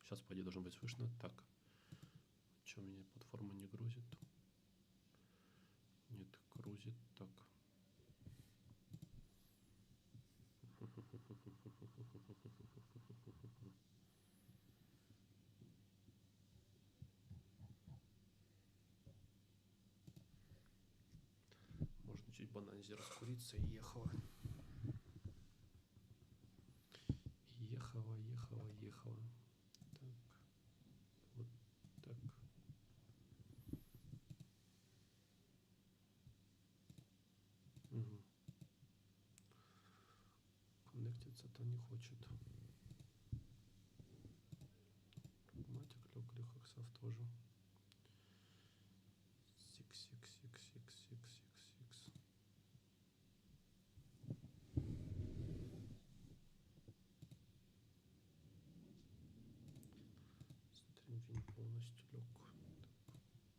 Сейчас, по идее, должно быть слышно. Так. Что меня платформа не грузит? Нет, грузит. Так. Можно чуть бананзи раскуриться и ехала. Ехала. Так. Вот так. Угу. Коннектиться-то не хочет. Прагматик лег, Лехаксов тоже. Сикс. Стримфин полностью лег.